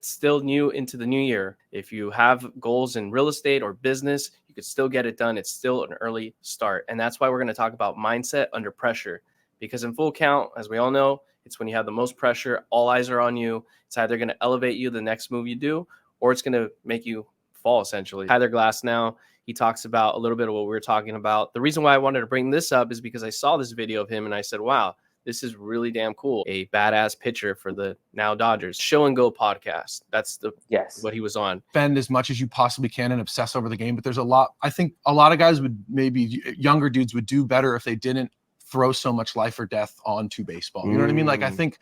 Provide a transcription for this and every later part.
still new into the new year. If you have goals in real estate or business, you could still get it done. It's still an early start. And that's why we're going to talk about mindset under pressure. Because in full count, as we all know, it's when you have the most pressure, all eyes are on you. It's either going to elevate you the next move you do, or it's going to make you fall, essentially. Tyler Glasnow, he talks about a little bit of what we were talking about. The reason why I wanted to bring this up is because I saw this video of him and I said, wow, this is really damn cool. A badass pitcher for the now Dodgers. Show and Go podcast. That's what he was on. Spend as much as you possibly can and obsess over the game. But there's a lot. I think a lot of guys would, maybe younger dudes would do better if they didn't throw so much life or death onto baseball. You know what I mean? Like, I think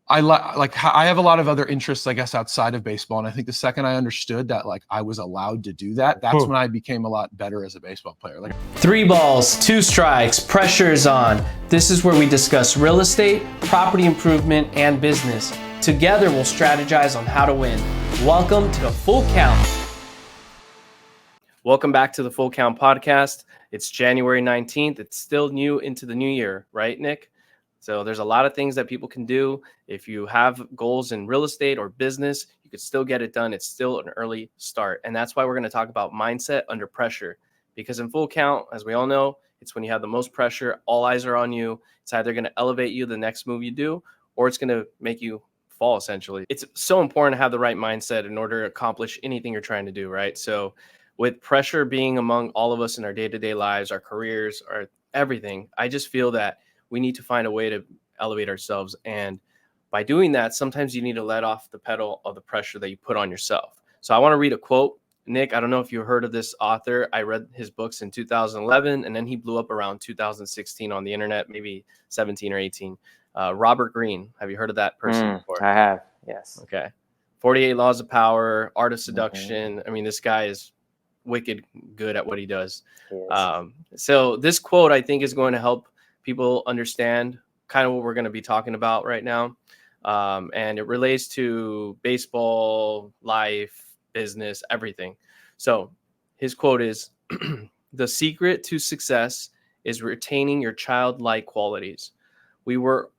I have a lot of other interests, I guess, outside of baseball. And I think the second I understood that, like, I was allowed to do that, that's when I became a lot better as a baseball player. Like, 3 balls, 2 strikes, pressure is on. This is where we discuss real estate, property improvement, and business. Together, we'll strategize on how to win. Welcome to the Full Count. Welcome back to the Full Count podcast. It's January 19th. It's still new into the new year, right, Nick? So there's a lot of things that people can do. If you have goals in real estate or business, you could still get it done. It's still an early start. And that's why we're going to talk about mindset under pressure. Because in full count, as we all know, it's when you have the most pressure, all eyes are on you. It's either going to elevate you the next move you do, or it's going to make you fall, essentially. It's so important to have the right mindset in order to accomplish anything you're trying to do, right? So with pressure being among all of us in our day-to-day lives, our careers, our everything, I just feel that we need to find a way to elevate ourselves. And by doing that, sometimes you need to let off the pedal of the pressure that you put on yourself. So I want to read a quote. Nick, I don't know if you heard of this author. I read his books in 2011, and then he blew up around 2016 on the internet, maybe 17 or 18. Robert Greene. Have you heard of that person before? I have, yes. Okay. 48 Laws of Power, Art of Seduction. I mean, this guy is wicked good at what he does. So this quote, I think, is going to help people understand kind of what we're going to be talking about right now. And it relates to baseball, life, business, everything. So his quote is, the secret to success is retaining your childlike qualities. We were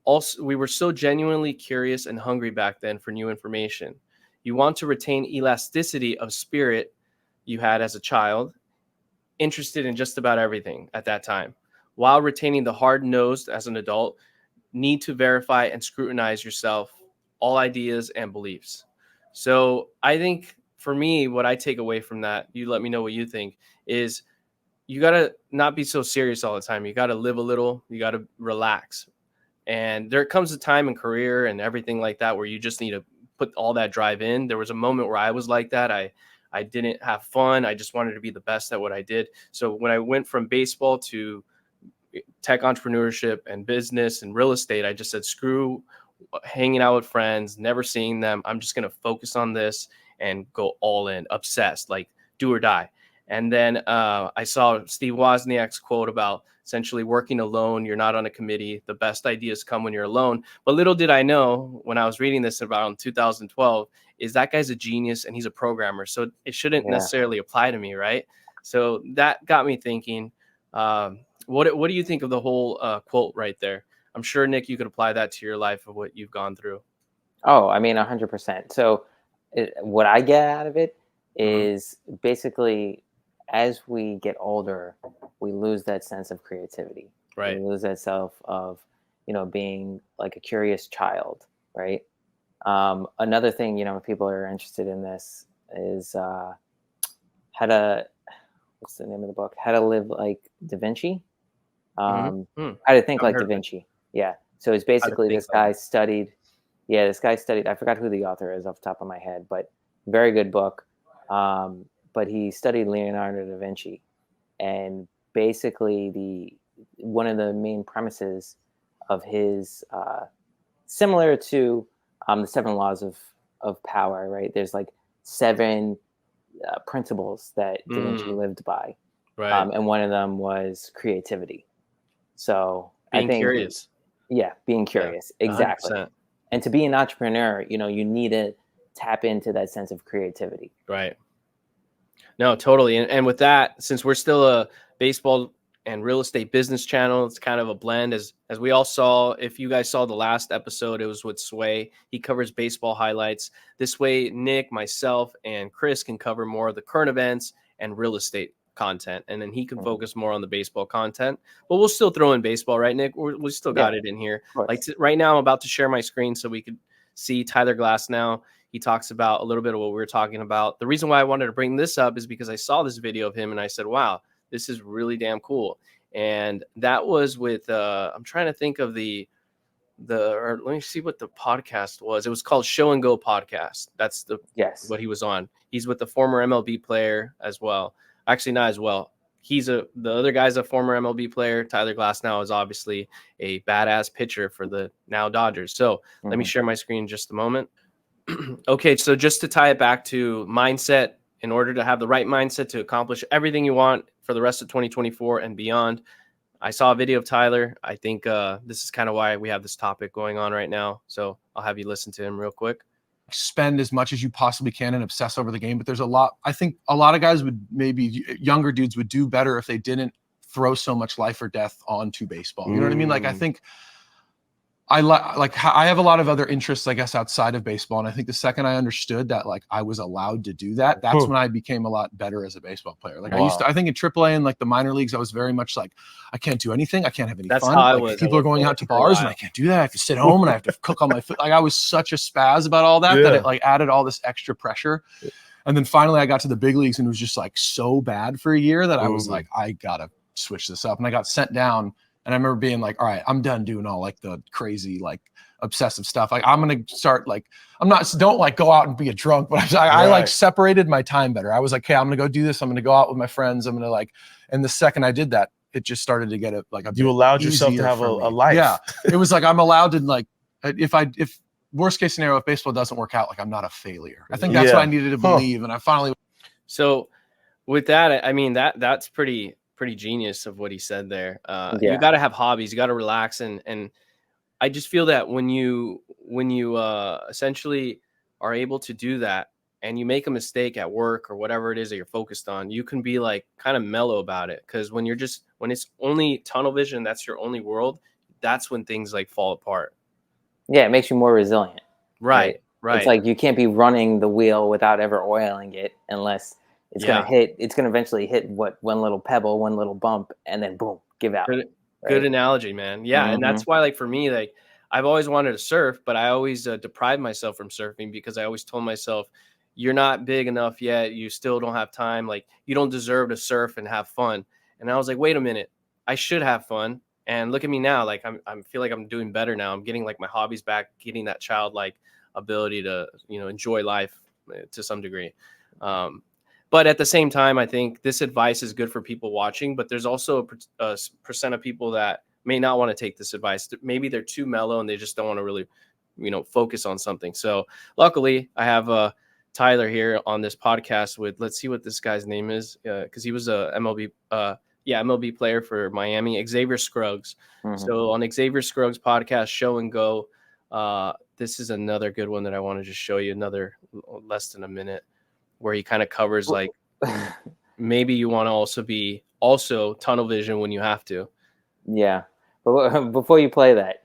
so genuinely curious and hungry back then for new information. You want to retain elasticity of spirit you had as a child, interested in just about everything at that time, while retaining the hard-nosed as an adult, need to verify and scrutinize yourself, all ideas and beliefs. So I think for me, what I take away from that, you let me know what you think, is you got to not be so serious all the time. You got to live a little, you got to relax. And there comes a time in career and everything like that where you just need to put all that drive in. There was a moment where I was like that. I didn't have fun. I just wanted to be the best at what I did. So when I went from baseball to tech entrepreneurship and business and real estate, I just said, screw hanging out with friends, never seeing them. I'm just going to focus on this and go all in, obsessed, like do or die. And then I saw Steve Wozniak's quote about essentially working alone. You're not on a committee. The best ideas come when you're alone. But little did I know when I was reading this about 2012 is that guy's a genius and he's a programmer. So it shouldn't necessarily apply to me, right? So that got me thinking, what do you think of the whole quote right there? I'm sure, Nick, you could apply that to your life of what you've gone through. Oh, I mean, 100%. So what I get out of it is basically as we get older, we lose that sense of creativity. Right. We lose that self of, being like a curious child, right? Another thing, if people are interested in this is what's the name of the book? How to Live Like Da Vinci. How to Think Like Da Vinci. Yeah. So it's basically this guy studied, I forgot who the author is off the top of my head, but very good book. But he studied Leonardo da Vinci, and basically one of the main premises of his, similar to the 7 laws of power, right? There's like 7 principles that Da Vinci lived by, right? And one of them was creativity. So being curious. Yeah, being curious, exactly. 100%. And to be an entrepreneur, you need to tap into that sense of creativity. Right. No, totally. And with that, since we're still a baseball and real estate business channel. It's kind of a blend, as we all saw. If you guys saw the last episode, it was with Sway. He covers baseball highlights. This way, Nick, myself, and Chris can cover more of the current events and real estate content, and then he can focus more on the baseball content. But we'll still throw in baseball, right, Nick? We still got it in here. Like right now, I'm about to share my screen so we could see Tyler Glasnow. He talks about a little bit of what we were talking about. The reason why I wanted to bring this up is because I saw this video of him and I said, wow, this is really damn cool. And that was with, I'm trying to think of or let me see what the podcast was. It was called Show and Go Podcast. That's what he was on. He's with the former MLB player as well. Actually, not as well. The other guy's a former MLB player. Tyler Glasnow is obviously a badass pitcher for the now Dodgers. So let me share my screen in just a moment. Okay, so just to tie it back to mindset, in order to have the right mindset to accomplish everything you want for the rest of 2024 and beyond, I saw a video of Tyler. I think this is kind of why we have this topic going on right now. So I'll have you listen to him real quick. Spend as much as you possibly can and obsess over the game. But there's a lot, I think a lot of guys would, maybe younger dudes would do better if they didn't throw so much life or death onto baseball. You know what I mean? Like, I think I have a lot of other interests, I guess, outside of baseball. And I think the second I understood that, like, I was allowed to do that, that's when I became a lot better as a baseball player. Like I think in AAA and like the minor leagues, I was very much like, I can't do anything. I can't have any fun. How I like, was. People are going out to bars and I can't do that. I have to sit home and I have to cook on my food. Like I was such a spaz about all that, that it like added all this extra pressure. And then finally I got to the big leagues and it was just like so bad for a year that I was like, I gotta switch this up. And I got sent down. And I remember being like, all right, I'm done doing all like the crazy, like obsessive stuff. Like I'm going to start like, don't like go out and be a drunk, but I like separated my time better. I was like, okay, I'm going to go do this. I'm going to go out with my friends. I'm going to like, and the second I did that, it just started to get you allowed yourself to have a life. Yeah. It was like, I'm allowed to like, if worst case scenario, if baseball doesn't work out, like I'm not a failure. I think that's what I needed to believe. And I finally. So with that, I mean, that's pretty genius of what he said there. You got to have hobbies, you got to relax. And I just feel that when you essentially are able to do that and you make a mistake at work or whatever it is that you're focused on, you can be like kind of mellow about it. Cause when it's only tunnel vision, that's your only world. That's when things like fall apart. Yeah. It makes you more resilient. Right. It's like, you can't be running the wheel without ever oiling it unless it's going to eventually hit one little pebble, one little bump, and then boom, give out. Good analogy, man. Yeah. And that's why, like, for me, like, I've always wanted to surf, but I always deprived myself from surfing because I always told myself, you're not big enough yet. You still don't have time. Like, you don't deserve to surf and have fun. And I was like, wait a minute, I should have fun. And look at me now. Like, I feel like I'm doing better now. I'm getting like my hobbies back, getting that childlike ability to, enjoy life to some degree. But at the same time, I think this advice is good for people watching, but there's also a percent of people that may not want to take this advice. Maybe they're too mellow and they just don't want to really, focus on something. So luckily I have Tyler here on this podcast with, let's see what this guy's name is. Cause he was a MLB player for Miami, Xavier Scruggs. So on Xavier Scruggs podcast, Show and Go, this is another good one that I want to just show you, another less than a minute, where he kind of covers like maybe you want to also be tunnel vision when you have to. Yeah. But before you play that,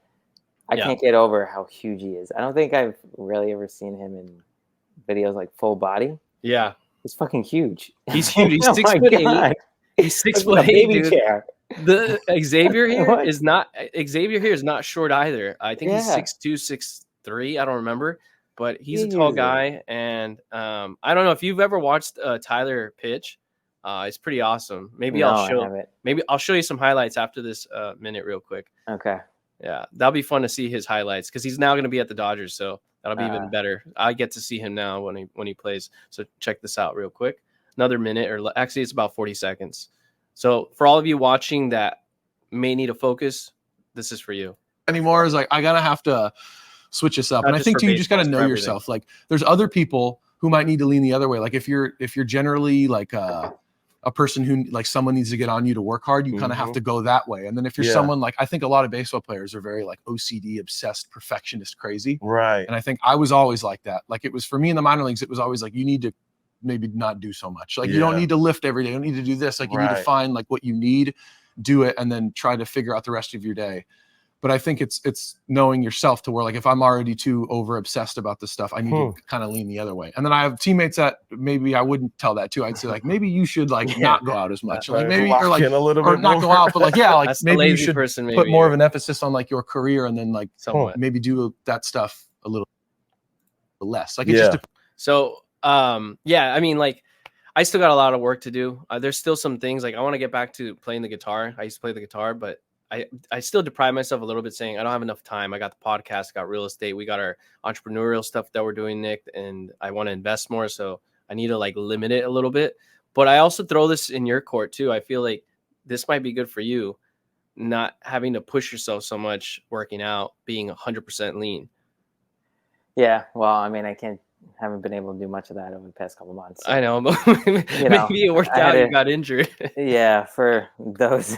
I can't get over how huge he is. I don't think I've really ever seen him in videos like full body. Yeah. He's fucking huge. He's huge. He's 6'8". He's 6'8", baby dude. chair. The Xavier here is not short either. I think he's 6'2", 6'3". I don't remember. But he's a tall guy, and I don't know if you've ever watched Tyler pitch. It's pretty awesome. Maybe I'll show you some highlights after this minute real quick. Okay. Yeah, that'll be fun to see his highlights because he's now going to be at the Dodgers, so that'll be even better. I get to see him now when he plays. So check this out real quick. Another minute, or actually it's about 40 seconds. So for all of you watching that may need a focus, this is for you. Anymore is like I gotta have to switch this up. And I think too, you just got to know yourself. Like there's other people who might need to lean the other way. Like if you're generally like a person who like someone needs to get on you to work hard, you kind of have to go that way. And then if you're someone like, I think a lot of baseball players are very like OCD, obsessed, perfectionist, crazy. Right. And I think I was always like that. Like it was for me in the minor leagues, it was always like, you need to maybe not do so much. Like you don't need to lift every day. You don't need to do this. Like you need to find like what you need. do it and then try to figure out the rest of your day. But I think it's knowing yourself to where, like, if I'm already too over obsessed about this stuff, I need to kind of lean the other way. And then I have teammates that maybe I wouldn't tell that to. I'd say, like, maybe you should not go out as much. Like maybe or like or not go out, but like like maybe you should put more of an emphasis on like your career and then like maybe do that stuff a little less. Like it's just so I mean, like, I still got a lot of work to do. There's still some things like I want to get back to playing the guitar. I used to play the guitar, but I still deprive myself a little bit saying I don't have enough time. I got the podcast, got real estate. We got our entrepreneurial stuff that we're doing, Nick, and I want to invest more. So I need to like limit it a little bit. But I also throw this in your court too. I feel like this might be good for you, not having to push yourself so much working out, being 100% lean. Yeah. Well, I mean, haven't been able to do much of that over the past couple of months. So, I know, but maybe it worked out. You got injured. Yeah, for those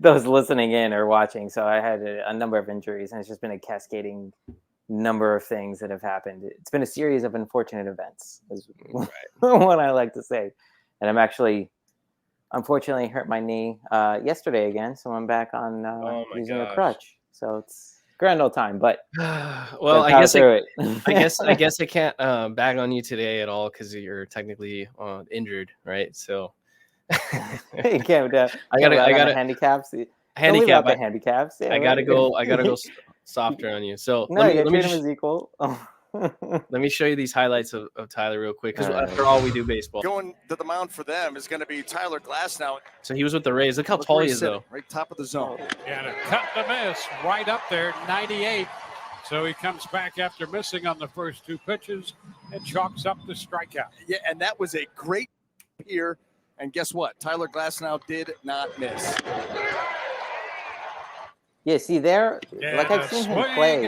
listening in or watching. So I had a number of injuries, and it's just been a cascading number of things that have happened. It's been a series of unfortunate events, is what I like to say. And I'm actually, unfortunately, hurt my knee yesterday again, so I'm back on using a crutch. So it's grand old time, but well, I guess I guess I can't bag on you today at all because you're technically injured, right? So you can't. I gotta handicaps. Handicap. The handicaps. Yeah, I gotta go softer on you. So let me treat him as equal. Let me show you these highlights of Tyler real quick, because after all, we do baseball. Going to the mound for them is going to be Tyler Glasnow. So he was with the Rays. Look how tall he is, though. Right top of the zone. And a cut to miss right up there, 98. So he comes back after missing on the first two pitches and chalks up the strikeout. Yeah, and that was a great here. And guess what? Tyler Glasnow did not miss. Yeah, see there, like I've seen him play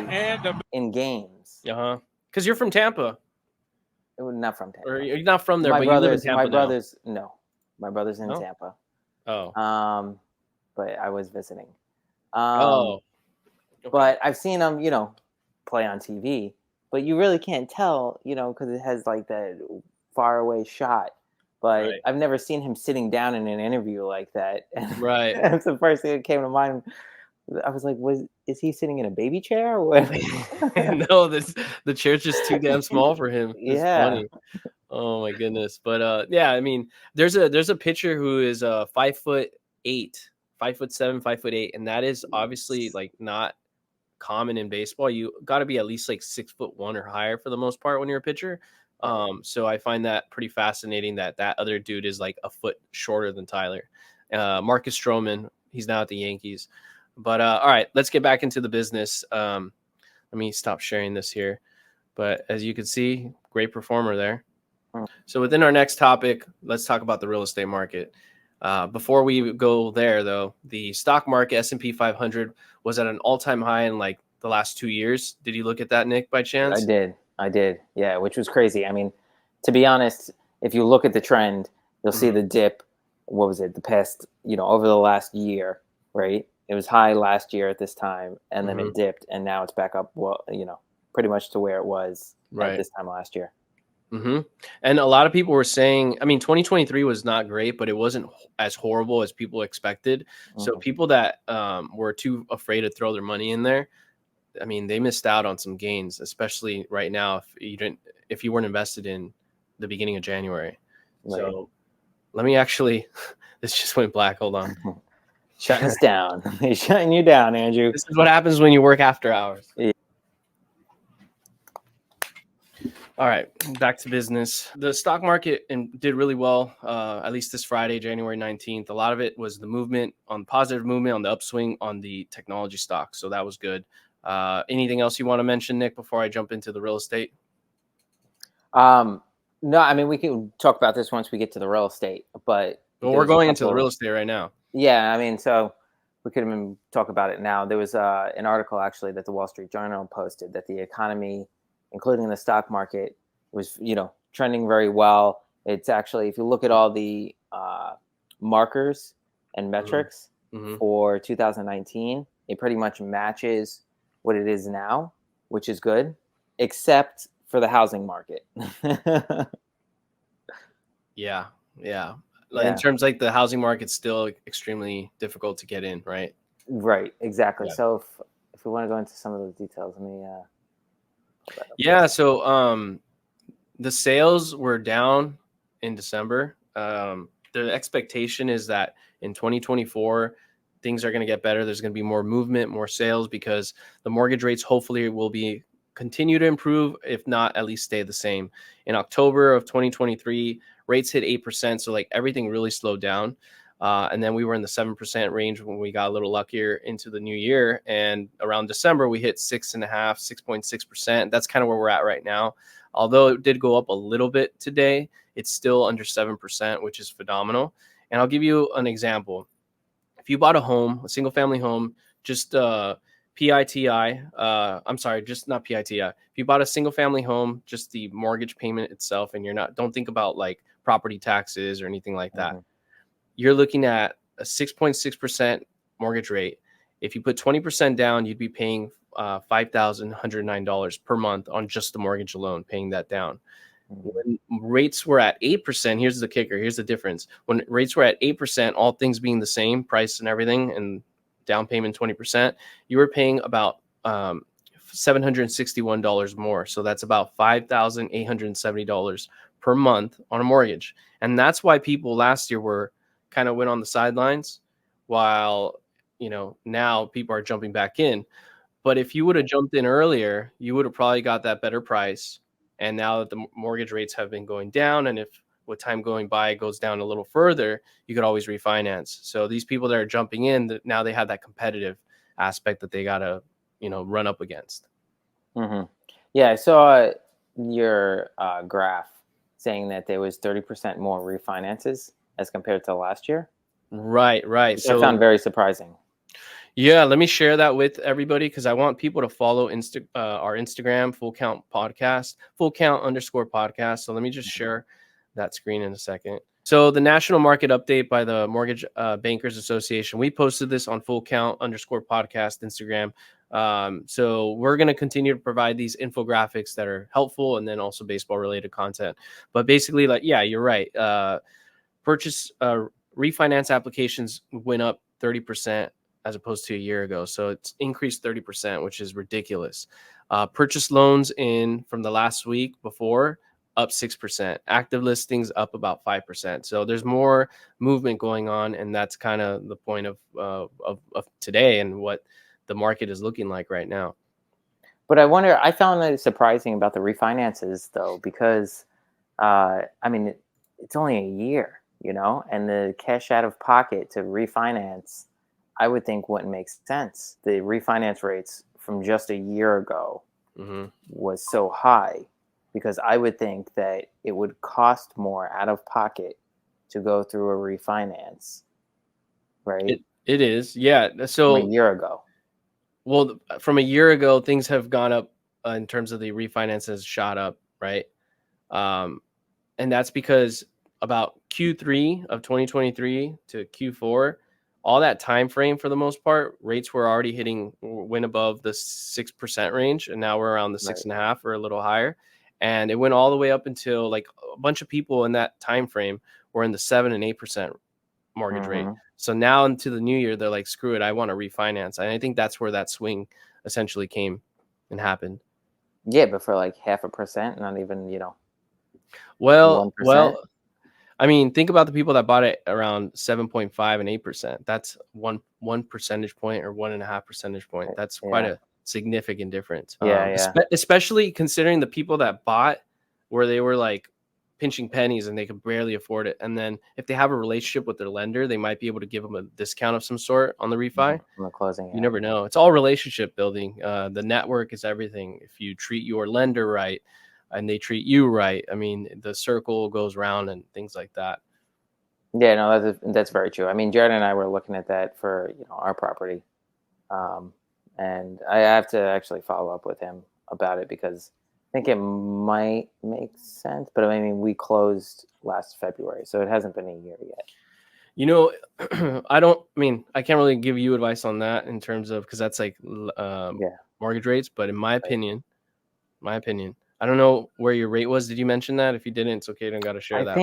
in games. Because you're from Tampa. Not from Tampa. Or you're not from there, my but brothers, you live in Tampa. My brother's in Tampa. Oh. But I was visiting. Okay. But I've seen him, play on TV. But you really can't tell, because it has like that far away shot. But I've never seen him sitting down in an interview like that. Right. That's the first thing that came to mind. I was like, is he sitting in a baby chair? Or what? No, the chair's just too damn small for him. It's funny. Oh my goodness. But I mean, there's a pitcher who is 5'8", 5'7", 5'8", and that is obviously like not common in baseball. You got to be at least like 6'1" or higher for the most part when you're a pitcher. So I find that pretty fascinating that other dude is like a foot shorter than Tyler. Marcus Stroman, he's now at the Yankees. But all right, let's get back into the business. Let me stop sharing this here. But as you can see, great performer there. So within our next topic, let's talk about the real estate market. Before we go there, though, the stock market, S&P 500, was at an all-time high in like the last 2 years. Did you look at that, Nick, by chance? I did. Yeah, which was crazy. I mean, to be honest, if you look at the trend, you'll see the dip. What was it? The past, over the last year, right? It was high last year at this time, and then it dipped, and now it's back up. Well, pretty much to where it was at this time last year. And a lot of people were saying, I mean, 2023 was not great, but it wasn't as horrible as people expected. So people that were too afraid to throw their money in there, I mean, they missed out on some gains, especially right now if you weren't invested in the beginning of January. Right. So let me actually, this just went black. Hold on. Shutting us down. He's shutting you down, Andrew. This is what happens when you work after hours. Yeah. All right, back to business. The stock market did really well, at least this Friday, January 19th. A lot of it was the positive movement on the upswing on the technology stocks. So that was good. Anything else you want to mention, Nick, before I jump into the real estate? No, I mean, we can talk about this once we get to the real estate, but we're going into the real estate right now. Yeah, I mean, so we could even talk about it now. There was an article actually that the Wall Street Journal posted that the economy, including the stock market, was trending very well. It's actually, if you look at all the markers and metrics for 2019, it pretty much matches what it is now, which is good, except for the housing market. Yeah. in terms like the housing market's still extremely difficult to get in, right? Right, exactly. Yeah. So if we want to go into some of those details, let me so the sales were down in December. The expectation is that in 2024 things are going to get better. There's going to be more movement, more sales, because the mortgage rates hopefully will be continue to improve, if not at least stay the same. In October of 2023, rates hit 8%, so like everything really slowed down. And then we were in the 7% range when we got a little luckier into the new year. And around December, we hit 6.5%. That's kind of where we're at right now. Although it did go up a little bit today, it's still under 7%, which is phenomenal. And I'll give you an example. If you bought a single family home, just PITI, I'm sorry, just not PITI. If you bought a single family home, just the mortgage payment itself, and don't think about like property taxes or anything like that. You're looking at a 6.6% mortgage rate. If you put 20% down, you'd be paying $5,109 per month on just the mortgage alone, paying that down. When rates were at 8%, here's the kicker. Here's the difference. When rates were at 8%, all things being the same, price and everything, and down payment 20%, you were paying about $761 more. So that's about $5,870 per month on a mortgage. And that's why people last year went on the sidelines, while now people are jumping back in. But if you would have jumped in earlier, you would have probably got that better price. And now that the mortgage rates have been going down, and if with time going by it goes down a little further, you could always refinance. So these people that are jumping in, now they have that competitive aspect that they got to run up against. Yeah, I saw your graph saying that there was 30% more refinances as compared to last year. Right. Which I found very surprising. Yeah, let me share that with everybody, because I want people to follow our Instagram, Full Count Podcast, _podcast. So let me just share that screen in a second. So the national market update by the Mortgage Bankers Association, we posted this on Full Count _podcast Instagram. So we're going to continue to provide these infographics that are helpful, and then also baseball related content. But basically, you're right. Refinance applications went up 30% as opposed to a year ago. So it's increased 30%, which is ridiculous. Purchase loans from the last week before, up 6%. Active listings up about 5%. So there's more movement going on, and that's kind of the point of today and what the market is looking like right now. But I found that surprising about the refinances, though, because it's only a year, and the cash out of pocket to refinance, I would think wouldn't make sense. The refinance rates from just a year ago was so high, because I would think that it would cost more out of pocket to go through a refinance, right? It is, yeah. So from a year ago. Well, from a year ago, things have gone up in terms of the refinances shot up, right? And that's because about Q3 of 2023 to Q4, all that time frame, for the most part, rates were already went above the 6% range, and now we're around the 6.5% or a little higher. And it went all the way up until like a bunch of people in that time frame were in the 7 and 8% mortgage rate. So now into the new year, they're like, screw it, I want to refinance. And I think that's where that swing essentially came and happened. Yeah, but for like 0.5%, not even, 1%. Well, I mean, think about the people that bought it around 7.5 and 8%. That's one percentage point or 1.5 percentage point. That's quite a significant difference. Especially considering the people that bought where they were like pinching pennies and they could barely afford it. And then if they have a relationship with their lender, they might be able to give them a discount of some sort on the refi. On the closing. You never know. It's all relationship building. The network is everything. If you treat your lender right and they treat you right, I mean, the circle goes round and things like that. Yeah, no, that's very true. I mean, Jared and I were looking at that for our property, and I have to actually follow up with him about it, because I think it might make sense. But I mean, we closed last February, so it hasn't been a year yet. I can't really give you advice on that in terms of, because that's like mortgage rates. But in my opinion, I don't know where your rate was. Did you mention that? If you didn't, it's okay. I don't got to share that.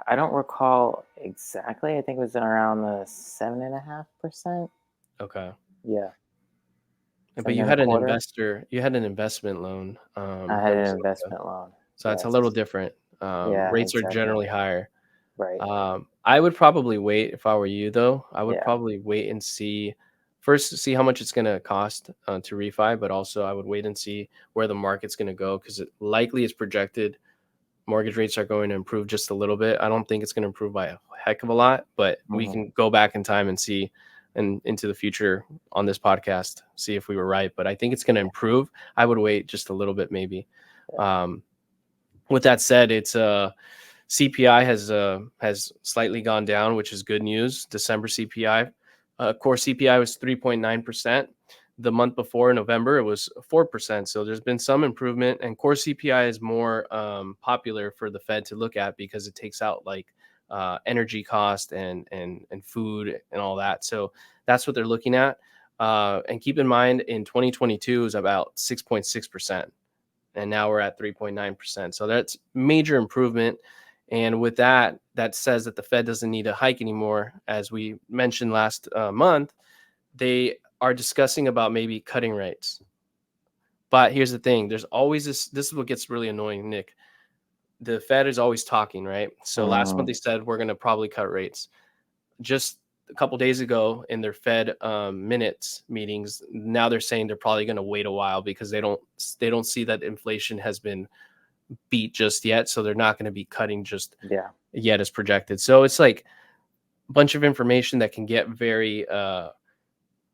I don't recall exactly. I think it was around the 7.5%. Okay. Yeah. But you had an investment loan. I had an investment loan. So that's a little different. Rates are generally higher. Right. I would probably wait if I were you, though. I would Yeah. probably wait and see how much it's going to cost to refi, but also I would wait and see where the market's going to go, because it likely is projected mortgage rates are going to improve just a little bit. I don't think it's going to improve by a heck of a lot, but we can go back in time and see, and into the future on this podcast, see if we were right. But I think it's going to improve. I would wait just a little bit, maybe. With that said, it's CPI has slightly gone down, which is good news. December CPI, core CPI was 3.9%. The month before, in November, it was 4%. So there's been some improvement, and core CPI is more popular for the Fed to look at because it takes out like energy cost and food and all that. So that's what they're looking at. And keep in mind, in 2022 it was about 6.6%, and now we're at 3.9%. So that's major improvement. And with that says that the Fed doesn't need a hike anymore. As we mentioned last month, they are discussing about maybe cutting rates. But here's the thing. There's always this is what gets really annoying, Nick. The Fed is always talking, right? So last month they said we're going to probably cut rates. Just a couple days ago in their Fed minutes meetings, now they're saying they're probably going to wait a while because they don't see that inflation has been beat just yet. So they're not going to be cutting just yet as projected. So it's like a bunch of information that can get very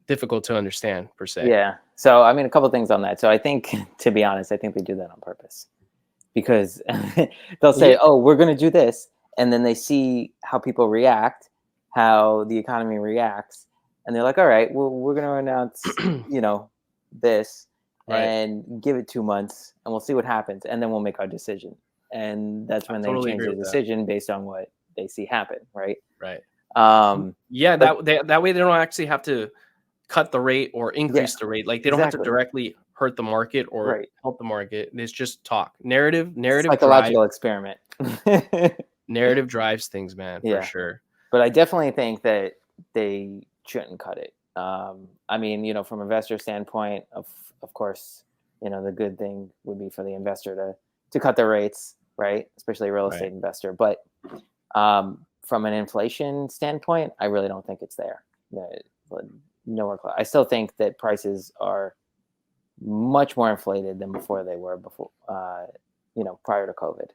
difficult to understand, per se. Yeah. So, I mean, a couple things on that. So I think, to be honest, I think they do that on purpose, because they'll say, oh, we're going to do this. And then they see how people react, how the economy reacts. And they're like, all right, well, we're going to announce, this and give it 2 months and we'll see what happens. And then we'll make our decision. And that's when they change their decision based on what they see happen. Right. Right. But that way they don't actually have to cut the rate or increase the rate. Like they don't have to directly hurt the market or help the market. It's just talk. Narrative psychological experiment. Narrative drives things, man, for sure. But I definitely think that they shouldn't cut it. I mean, from an investor standpoint, of course, the good thing would be for the investor to cut the rates, right? Especially a real estate investor. But from an inflation standpoint, I really don't think it's there. Nowhere close. I still think that prices are much more inflated than before they were prior to COVID.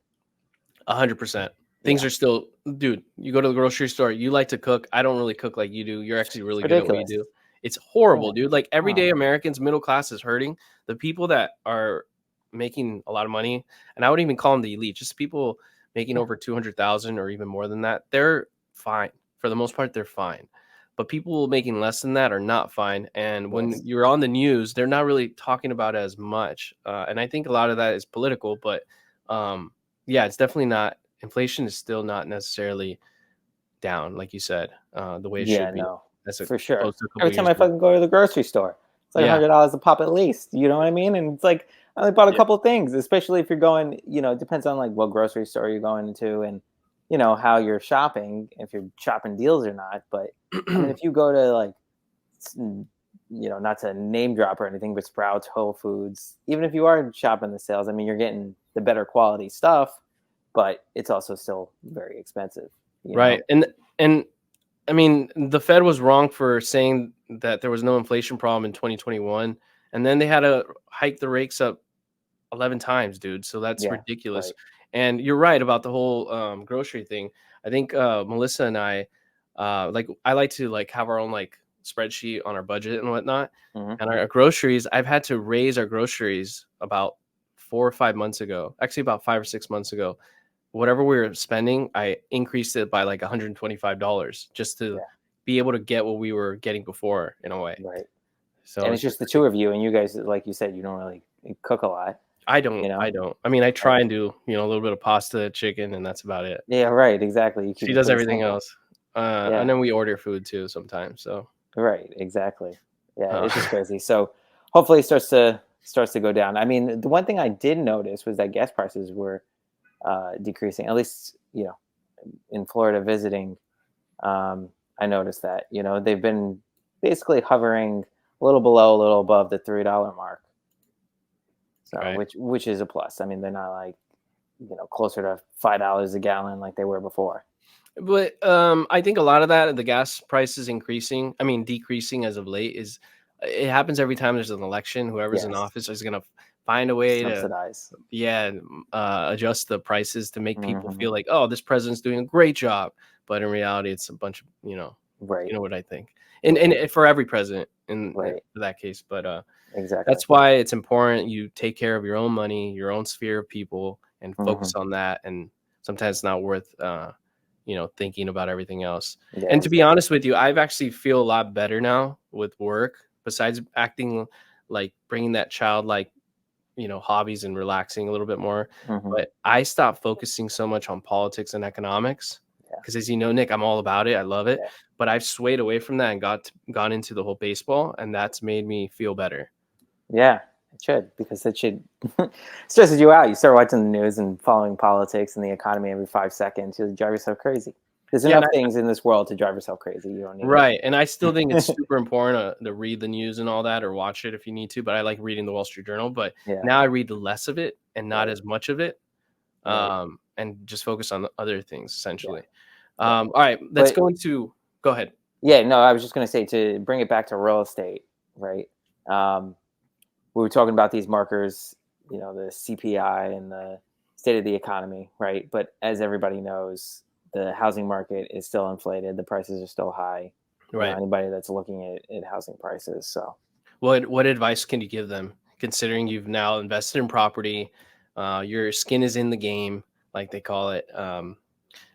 100%. Things are still, dude, you go to the grocery store, you like to cook. I don't really cook like you do. You're actually really good at what you do. It's horrible, dude. Like everyday Americans, middle class is hurting. The people that are making a lot of money, and I wouldn't even call them the elite, just people making over 200,000 or even more than that, they're fine. For the most part, they're fine. But people making less than that are not fine. And when you're on the news, they're not really talking about it as much. And I think a lot of that is political. But it's definitely not. Inflation is still not necessarily down, like you said, the way it should be. No, that's for sure. Every time I fucking go to the grocery store, it's like $100 a pop at least. You know what I mean? And it's like I only bought a couple things, especially if you're going. It depends on like what grocery store you're going into and how you're shopping, if you're shopping deals or not. But I mean, if you go to like, not to name drop or anything, but Sprouts, Whole Foods, even if you are shopping the sales, I mean, you're getting the better quality stuff, but it's also still very expensive. Right. And I mean, the Fed was wrong for saying that there was no inflation problem in 2021. And then they had to hike the rates up 11 times, dude. So that's ridiculous. Right. And you're right about the whole grocery thing. I think Melissa and I like to like have our own like spreadsheet on our budget and whatnot. And our groceries, I've had to raise our groceries about 4 or 5 months ago, actually about 5 or 6 months ago. Whatever we were spending, I increased it by like $125 just to be able to get what we were getting before, in a way. Right. So and it's just the two of you, and you guys, like you said, you don't really cook a lot. I don't. I mean, I try and do, a little bit of pasta, chicken, and that's about it. Yeah, right. Exactly. She does everything else. And then we order food too sometimes. So. Right. Exactly. Yeah, it's just crazy. So hopefully it starts to go down. I mean, the one thing I did notice was that gas prices were decreasing, at least, in Florida visiting, I noticed that, they've been basically hovering a little below, a little above the $3 mark. So, Right. which is a plus. I mean, they're not like, closer to $5 a gallon like they were before. But I think a lot of that, the gas prices decreasing as of late, it happens every time there's an election. Whoever's in Yes. office is going to find a way Subsidize. adjust the prices to make people feel like, oh, this president's doing a great job. But in reality, it's a bunch of, Right. you know what I think. And for every president in that case. But exactly. That's why it's important you take care of your own money, your own sphere of people, and focus on that. And sometimes it's not worth thinking about everything else. Yeah, and to be honest with you, I've actually feel a lot better now with work, besides acting like bringing that childlike, hobbies and relaxing a little bit more. But I stopped focusing so much on politics and economics because, as you know, Nick, I'm all about it. I love it. But I've swayed away from that and gone into the whole baseball, and that's made me feel better. Yeah, it should, because it should stresses you out. You start watching the news and following politics and the economy every 5 seconds. You drive yourself crazy. There's enough things in this world to drive yourself crazy. You don't need Right. And I still think it's super important to read the news and all that, or watch it if you need to. But I like reading the Wall Street Journal. But now I read less of it and not as much of it, and just focus on other things, essentially. All right. Let's go ahead. Yeah, no, I was just going to say, to bring it back to real estate, right? We were talking about these markers, the CPI and the state of the economy, right? But as everybody knows, the housing market is still inflated. The prices are still high. Right. Anybody that's looking at housing prices. So, what advice can you give them, considering you've now invested in property? Your skin is in the game, like they call it.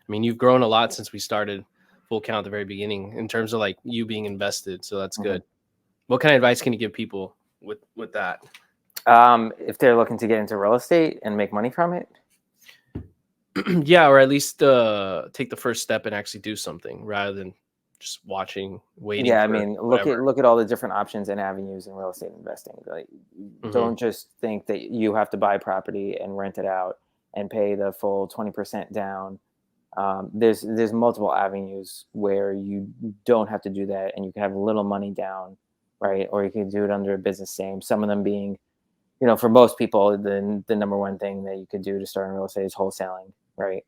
You've grown a lot since we started Full Count at the very beginning in terms of like you being invested. So that's good. What kind of advice can you give people with that? If they're looking to get into real estate and make money from it? Yeah, or at least take the first step and actually do something rather than just waiting. Yeah, look at all the different options and avenues in real estate investing. Like, don't just think that you have to buy property and rent it out and pay the full 20% down. There's multiple avenues where you don't have to do that, and you can have little money down, right? Or you can do it under a business name. Some of them being, for most people, the number one thing that you could do to start in real estate is wholesaling, right?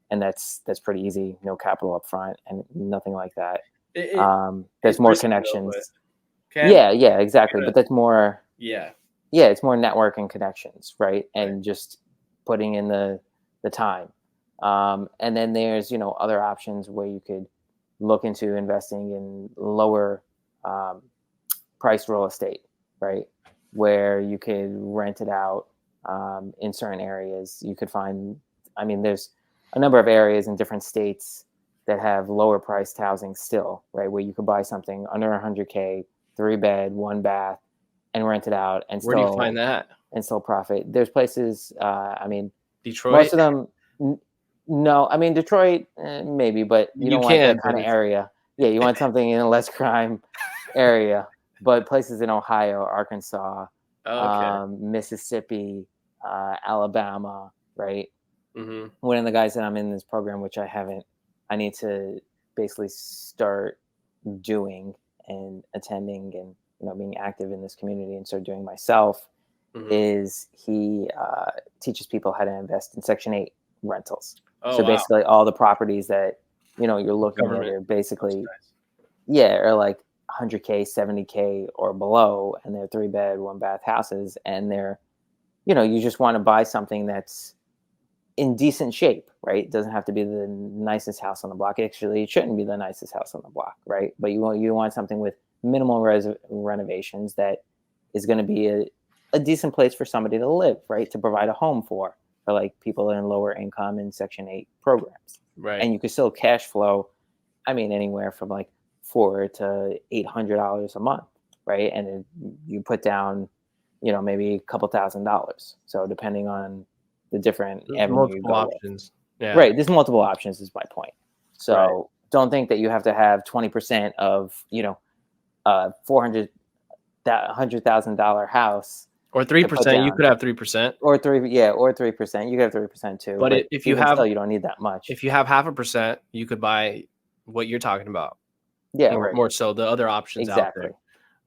And that's pretty easy, no capital up front and nothing like that. There's more connections. Yeah, exactly. But that's more, it's more network and connections, right? And just putting in the time. And then there's, other options where you could look into investing in lower price real estate, right? Where you could rent it out in certain areas. You could find, there's a number of areas in different states that have lower priced housing still, right? Where you could buy something under 100K, 3-bed, 1-bath, and rent it out. And where do you find that? And still profit. There's places, Detroit? Most of them, no. Detroit, maybe, but you don't want that kind of area. Yeah, you want something in a less crime area. But places in Ohio, Arkansas, Mississippi, Alabama, right? One of the guys that I'm in this program, which I need to basically start doing and attending and being active in this community and start doing myself, is he teaches people how to invest in Section 8 rentals. Basically all the properties that you're looking at are basically are like 100K, 70K or below, and they're 3-bed, 1-bath houses, and they're you just want to buy something that's in decent shape, right? It doesn't have to be the nicest house on the block. Actually, it shouldn't be the nicest house on the block, right? But you want something with minimal renovations that is going to be a decent place for somebody to live, right? To provide a home for like people in lower income and Section 8 programs, right? And you can still cash flow, anywhere from like $400 to $800 a month, right? And then you put down, maybe a couple $1,000. So depending on the different multiple options. Yeah. Right. There's multiple options is my point. So don't think that you have to have 20% of, $100,000 house Or 3%. You could have 3%. Or 3%. You could have 3% too. But if you have, still, you don't need that much. If you have 0.5%, you could buy what you're talking about. Yeah, more so the other options out there.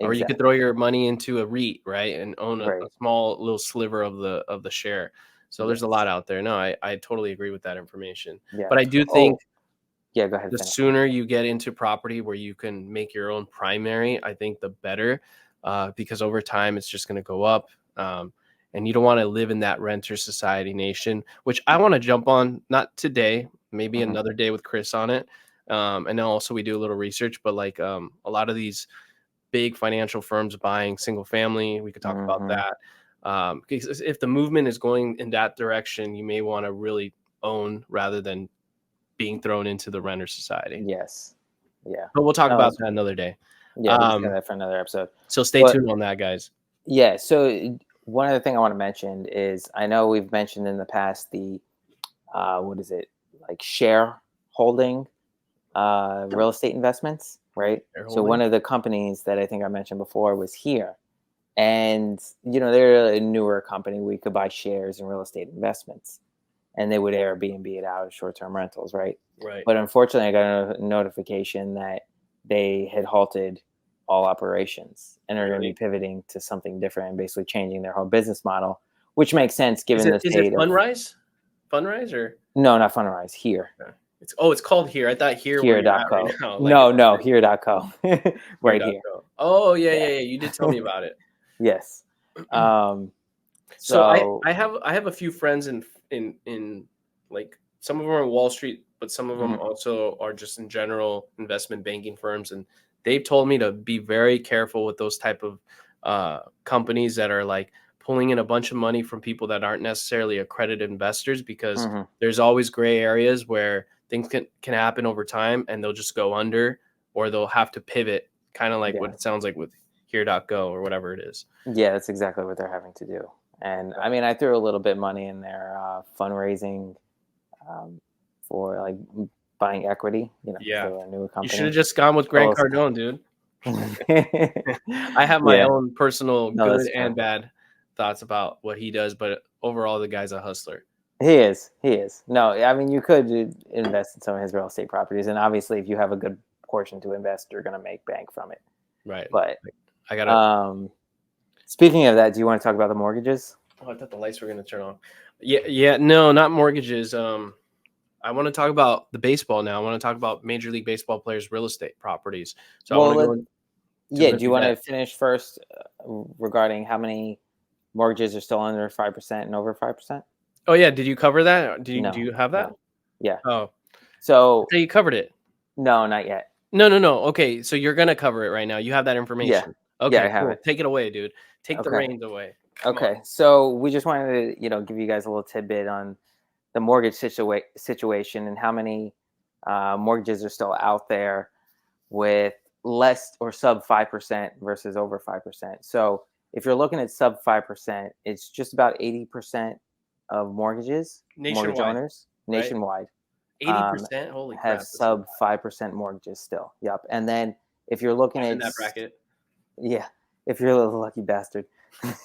Or you could throw your money into a REIT, right, and own a small little sliver of the share. So there's a lot out there. No, I totally agree with that information. Yeah. But I do think go ahead. The sooner you get into property where you can make your own primary, I think the better, because over time it's just going to go up. And you don't want to live in that renter society nation, which I want to jump on, not today, maybe another day with Chris on it. And then also we do a little research, but like a lot of these big financial firms buying single family, we could talk about that. Because if the movement is going in that direction, you may want to really own rather than being thrown into the renter society. Yes. Yeah. But we'll talk about that another day. Yeah, we'll do that for another episode. So stay tuned on that, guys. Yeah. So one other thing I want to mention is I know we've mentioned in the past the shareholding real estate investments, right? So one of the companies that I think I mentioned before was here. And, they're a newer company. We could buy shares in real estate investments. And they would Airbnb it out as short-term rentals, right? Right. But unfortunately, I got a notification that they had halted all operations and are going to be pivoting to something different and basically changing their whole business model, which makes sense given the state of... Is it Funrise? Funrise or? No, not Funrise. Here. Okay. It's called Here. I thought Here. Here.co. Right no, Here.co. Right here. Oh, yeah. You did tell me about it. Yes. So I have a few friends in like some of them are on Wall Street, but some of them also are just in general investment banking firms, and they've told me to be very careful with those type of companies that are like pulling in a bunch of money from people that aren't necessarily accredited investors, because there's always gray areas where things can happen over time and they'll just go under, or they'll have to pivot, kind of like what it sounds like with Here.go or whatever it is. Yeah, that's exactly what they're having to do. And I mean, I threw a little bit of money in their fundraising for like buying equity. For a newer company. You should have just gone with Grant Cardone, dude. I have my own personal good and bad thoughts about what he does, but overall, the guy's a hustler. He is. No, I mean, you could invest in some of his real estate properties, and obviously, if you have a good portion to invest, you're going to make bank from it. Right. But I gotta. Speaking of that, do you want to talk about the mortgages? Oh, I thought the lights were going to turn on. Yeah. No, not mortgages. I want to talk about the baseball now. I want to talk about Major League Baseball players' real estate properties. So I want to go. Do you want to finish first regarding how many mortgages are still under 5% and over 5%? Oh yeah, did you cover that? Do you have that? No. Yeah. Oh, so you covered it? No, not yet. No. Okay, so you're gonna cover it right now. You have that information. Yeah. Okay. I have it. Take it away, dude. Take the reins away. Okay. So we just wanted to, give you guys a little tidbit on the mortgage situation and how many mortgages are still out there with less or sub 5% versus over 5%. So if you're looking at sub 5%, it's just about 80% of mortgage owners nationwide. 80%, holy crap, have sub 5% mortgages still. Yep. And then if you're looking at that bracket, if you're a little lucky bastard,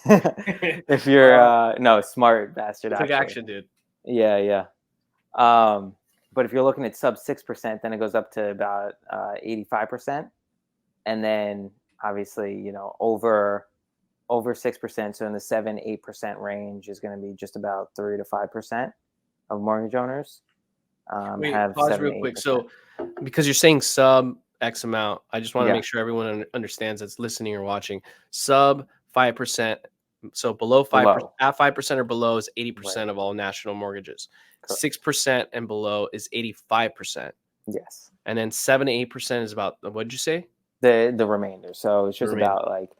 if you're smart bastard, took action, dude. Yeah. But if you're looking at sub 6%, then it goes up to about 85%, and then obviously over 6%, so in the 7-8% range is going to be just about 3 to 5% of mortgage owners. Wait, pause real quick. So, because you're saying sub X amount, I just want to make sure everyone understands that's listening or watching. Sub 5%, so below 5%, at 5% or below is 80% of all national mortgages. 6% and below is 85%. Yes. And then 7 to 8% is about, what did you say? The remainder. So it's just about like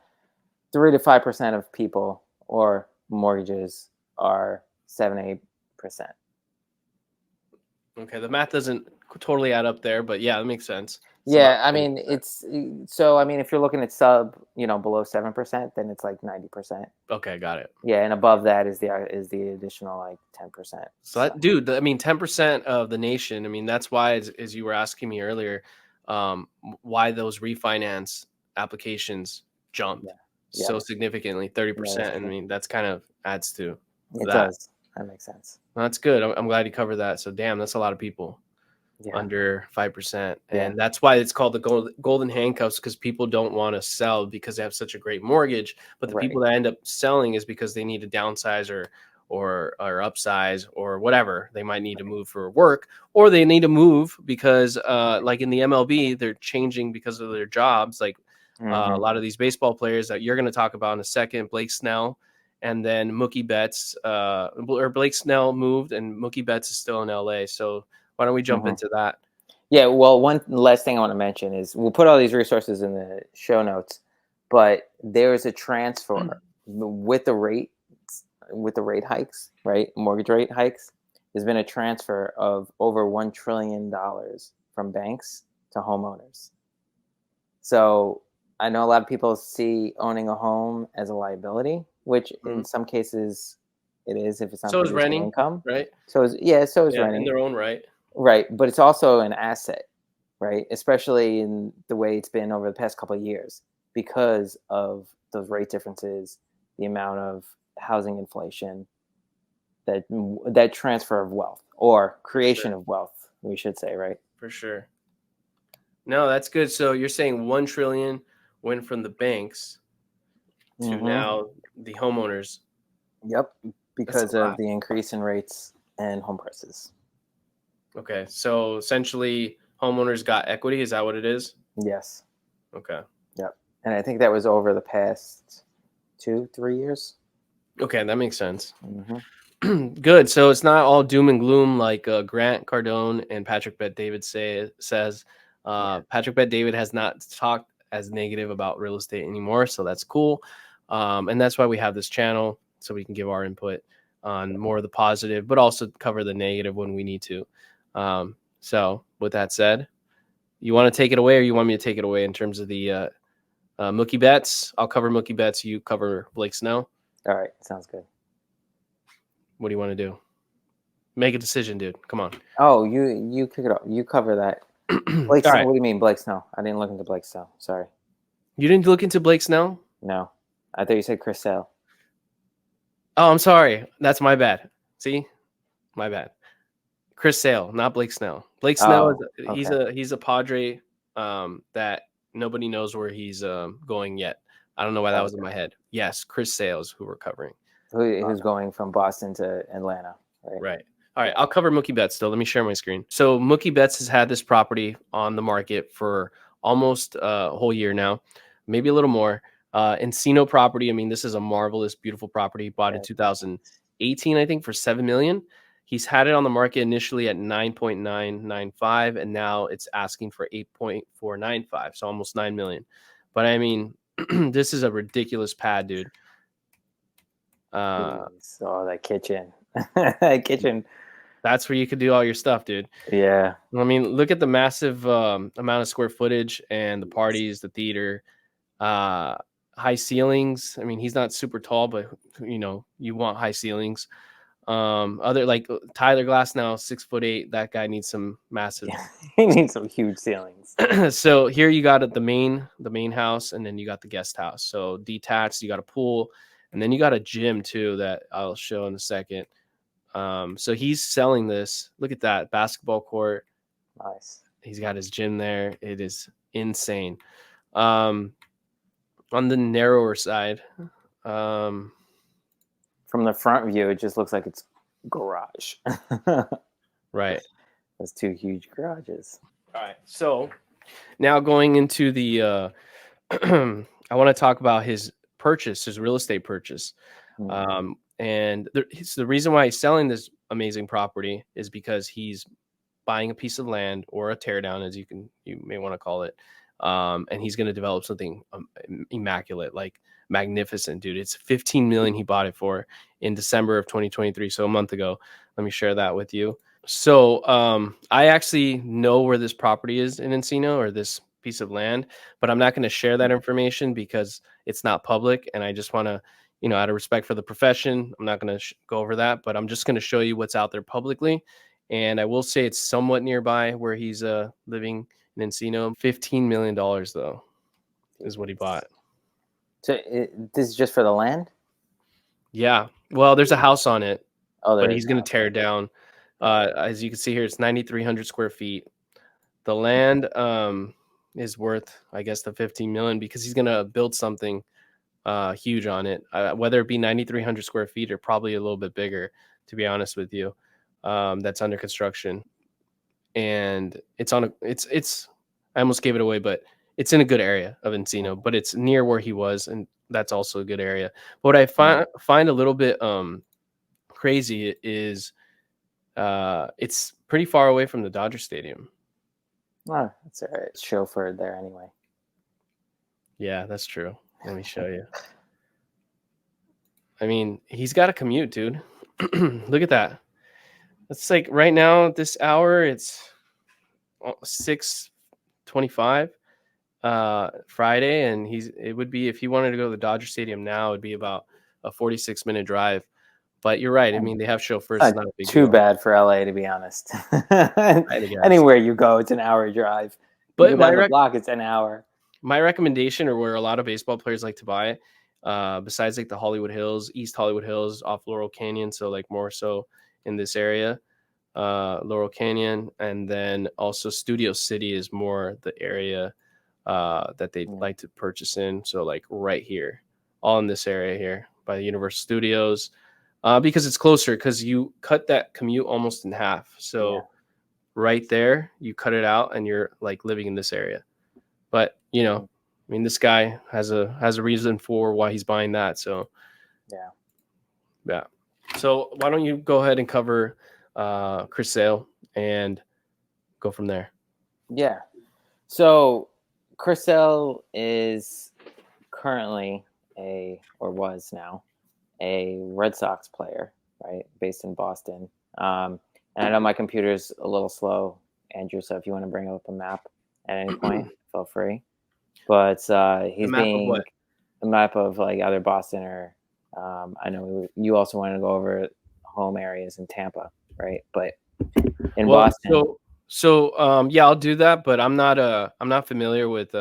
3 to 5% of people or mortgages are 7-8%. Okay, the math doesn't totally add up there, but yeah, that makes sense. I mean, if you're looking at sub, below 7%, then it's like 90%. Okay, got it. Yeah, and above that is the additional like 10%. So that, dude, 10% of the nation. I mean, that's why, as you were asking me earlier, why those refinance applications jumped. so significantly, 30%. Yeah, I mean, that's kind of adds to it that. does. That makes sense. Well, that's good. I'm glad you covered that. So, damn, that's a lot of people. Yeah. Under 5%. Yeah. And that's why it's called the golden handcuffs, because people don't want to sell because they have such a great mortgage. But the people that end up selling is because they need to downsize or upsize or whatever. They might need to move for work, or they need to move because like in the MLB, they're changing because of their jobs. Like a lot of these baseball players that you're going to talk about in a second, Blake Snell, and then Mookie Betts, or Blake Snell moved and Mookie Betts is still in LA. So why don't we jump into that? Yeah, well, one last thing I want to mention is we'll put all these resources in the show notes, but there is a transfer with the rate hikes, right? Mortgage rate hikes. There's been a transfer of over $1 trillion from banks to homeowners. So I know a lot of people see owning a home as a liability, which in some cases it is if it's not so is renting income, right? So is renting in their own right. Right, but it's also an asset, right? Especially in the way it's been over the past couple of years because of those rate differences, the amount of housing inflation, that transfer of wealth or creation of wealth, we should say, right? For sure. No, that's good. So you're saying 1 trillion went from the banks to now the homeowners. Yep, because of the increase in rates and home prices. Okay, so essentially homeowners got equity. Is that what it is? Yes. Okay. Yep. And I think that was over the past 2-3 years. Okay, that makes sense. Good. So it's not all doom and gloom like Grant Cardone and Patrick Bet-David says. Patrick Bet-David has not talked as negative about real estate anymore, so that's cool. And that's why we have this channel, so we can give our input on more of the positive, but also cover the negative when we need to. So with that said, you want to take it away, or you want me to take it away in terms of the Mookie Betts? I'll cover Mookie Betts. You cover Blake Snell. All right. Sounds good. What do you want to do? Make a decision, dude. Come on. Oh, you kick it off. You cover that. Blake Snell. Right. What do you mean, Blake Snell? I didn't look into Blake Snell. Sorry. You didn't look into Blake Snell? No. I thought you said Chris Sale. Oh, I'm sorry. That's my bad. See? My bad. Chris Sale, not Blake Snell. Blake Snell, he's a Padre that nobody knows where he's going yet. I don't know why that was in my head. Yes, Chris Sale is who we're covering. Who's going from Boston to Atlanta, right? Right. All right, I'll cover Mookie Betts still. Let me share my screen. So Mookie Betts has had this property on the market for almost a whole year now, maybe a little more. Encino property. I mean, this is a marvelous, beautiful property. Bought in 2018, I think, for $7 million. He's had it on the market initially at 9.995, and now it's asking for 8.495, so almost $9 million. But I mean, this is a ridiculous pad, dude. So that kitchen, that kitchen. That's where you could do all your stuff, dude. Yeah. I mean, look at the massive amount of square footage and the parties, the theater, high ceilings. I mean, he's not super tall, but you want high ceilings. Other like Tyler Glasnow, 6'8". That guy needs some massive. He needs some huge ceilings. So here you got the main house, and then you got the guest house. So detached, you got a pool, and then you got a gym too that I'll show in a second. So he's selling this. Look at that basketball court. Nice. He's got his gym there. It is insane. On the narrower side, from the front view, it just looks like it's garage. Right. Those two huge garages. All right. So now going into the, I want to talk about his purchase, his real estate purchase. And the reason why he's selling this amazing property is because he's buying a piece of land, or a teardown, as you may want to call it. And he's going to develop something immaculate, like magnificent, dude. It's $15 million he bought it for in December of 2023. So a month ago. Let me share that with you. So I actually know where this property is in Encino, or this piece of land, but I'm not going to share that information because it's not public. And I just want to, out of respect for the profession, I'm not going to go over that, but I'm just going to show you what's out there publicly. And I will say it's somewhat nearby where he's living in Encino. $15 million, though, is what he bought. So this is just for the land? Yeah. Well, there's a house on it, Oh, but he's going to tear it down. As you can see here, it's 9,300 square feet. The land is worth, I guess, the 15 million because he's going to build something huge on it. Whether it be 9,300 square feet or probably a little bit bigger, to be honest with you. That's under construction, and it's on it's. I almost gave it away, but it's in a good area of Encino, but it's near where he was, and that's also a good area. But what I find a little bit crazy is it's pretty far away from the Dodger Stadium. Oh, it's all right. Chauffeured there anyway. Yeah, that's true. Let me show you. I mean, he's got a commute, dude. Look at that. It's like right now, this hour, it's 6:25 Friday, and it would be, if he wanted to go to the Dodger Stadium now, it would be about a 46-minute drive. But you're right. I mean, they have chauffeurs. It's not a big too deal. bad for LA, to be honest. Anywhere you go, it's an hour drive. But the block, it's an hour. My recommendation, or where a lot of baseball players like to buy, besides like the Hollywood Hills, East Hollywood Hills off Laurel Canyon, so like more so in this area, Laurel Canyon, and then also Studio City is more the area that they'd like to purchase in. So like right here, all in this area here by the Universal Studios, because it's closer, because you cut that commute almost in half. So right there, you cut it out and you're like living in this area. But, you know, I mean, this guy has a reason for why he's buying that. So, yeah. So why don't you go ahead and cover Chris Sale and go from there? Yeah. So Chris Sale is currently was now a Red Sox player, right? Based in Boston. And I know my computer's a little slow, Andrew, so if you want to bring up a map at any point, feel free. But he's being a map of like either Boston or I know you also wanted to go over home areas in Tampa, right? But in Boston. So yeah, I'll do that, but I'm not familiar with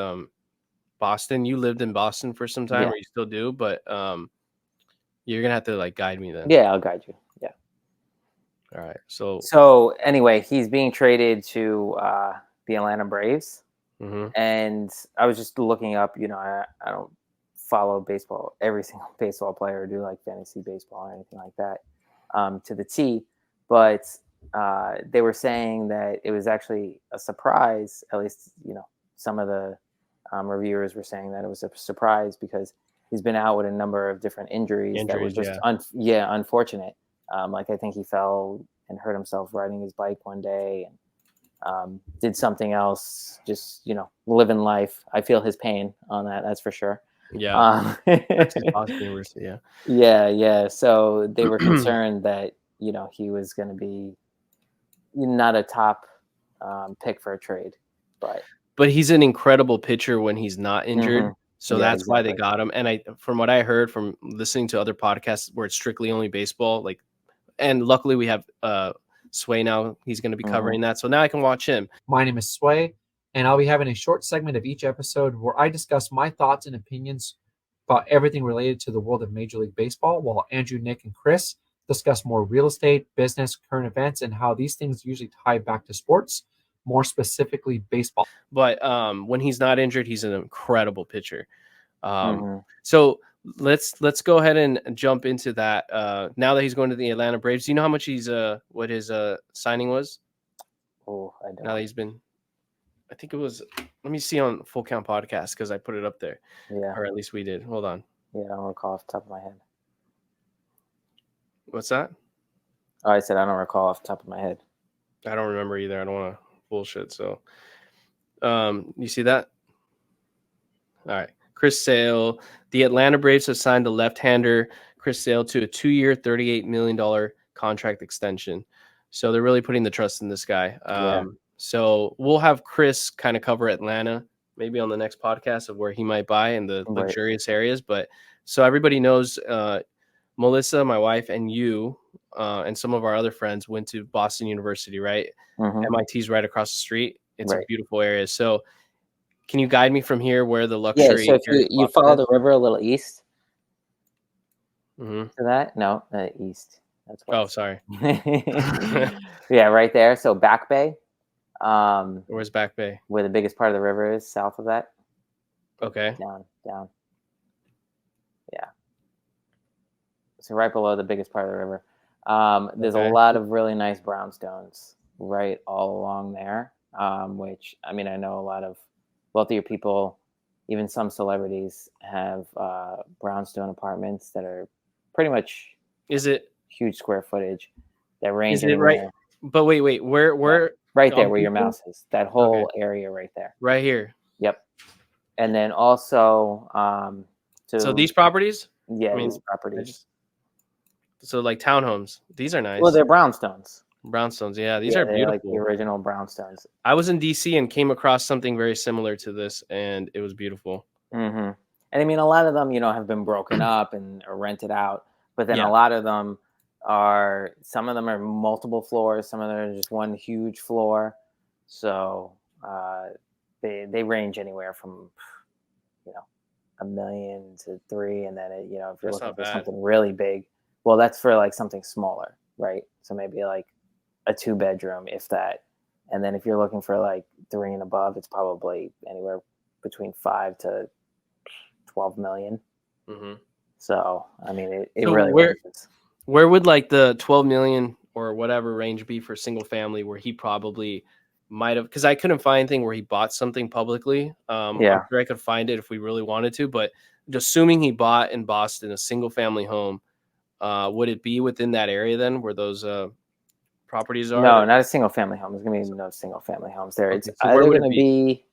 Boston. You lived in Boston for some time, or you still do, but you're gonna have to like guide me then. Yeah, I'll guide you. Yeah. All right. So anyway, he's being traded to the Atlanta Braves. Mm-hmm. And I was just looking up, you know, I don't follow baseball, every single baseball player, or do like fantasy baseball or anything like that to the T. But they were saying that it was actually a surprise, at least, you know, some of the reviewers were saying that it was a surprise because he's been out with a number of different injuries that were just unfortunate. Like I think he fell and hurt himself riding his bike one day, and did something else, just, you know, living life. I feel his pain on that. That's for sure. Yeah. Yeah. So they were concerned that, you know, he was going to be not a top pick for a trade, but he's an incredible pitcher when he's not injured. Mm-hmm. So that's why they got him. And from what I heard from listening to other podcasts where it's strictly only baseball, like, and luckily we have Sway now. He's going to be covering that. So now I can watch him. My name is Sway, and I'll be having a short segment of each episode where I discuss my thoughts and opinions about everything related to the world of Major League Baseball, while Andrew, Nick, and Chris discuss more real estate, business, current events, and how these things usually tie back to sports, more specifically baseball. But when he's not injured, he's an incredible pitcher. So let's go ahead and jump into that. Now that he's going to the Atlanta Braves, do you know how much what his signing was? Oh, I don't. Now that he's been, I think it was, let me see on Full Count Podcast, because I put it up there. Yeah. Or at least we did. Hold on. Yeah, I don't recall off the top of my head. What's that? Oh, I said I don't recall off the top of my head. I don't remember either. I don't want to bullshit. So you see that? All right. Chris Sale. The Atlanta Braves have signed the left-hander Chris Sale to a 2-year, $38 million contract extension. So they're really putting the trust in this guy. So we'll have Chris kind of cover Atlanta maybe on the next podcast of where he might buy in the luxurious areas. But so everybody knows Melissa, my wife, and you and some of our other friends went to Boston University, right? MIT's right across the street. It's a beautiful area. So Can you guide me from here where the Yeah, luxury? so if you follow the river a little east Mm-hmm. to that, no, east. That's Oh, west. sorry. Yeah, right there. So Back Bay. Where's Back Bay? Where the biggest part of the river is, south of that. Okay. Down. Yeah. So right below the biggest part of the river. There's a lot of really nice brownstones right all along there, which, I mean, I know a lot of wealthier people, even some celebrities, have brownstone apartments that are pretty much huge square footage that range is it anywhere. right? But wait, where right there where your mouse is, that whole area right there. Right here. Yep. And then also so these properties? Yeah, these properties. So like townhomes. These are nice. Well, they're brownstones. Brownstones, yeah, these are beautiful. Like the original brownstones. I was in DC and came across something very similar to this, and it was beautiful. Mm-hmm. And I mean, a lot of them, have been broken up and or rented out, but then a lot of them some of them are multiple floors, some of them are just one huge floor. So they range anywhere from $1 million to $3 million, and then if you're looking for something really big, well, that's for like something smaller, right? So maybe like a 2-bedroom, if that. And then if you're looking for like 3 and above, it's probably anywhere between $5 to $12 million. Mm-hmm. So I mean, it really ranges. Where would like the 12 million or whatever range be for single family, where he probably might have, because I couldn't find anything where he bought something publicly. I'm sure I could find it if we really wanted to, but just assuming he bought in Boston a single family home, would it be within that area then where those properties are? No, not a single family home. There's gonna be no single family homes there. It's so either going to be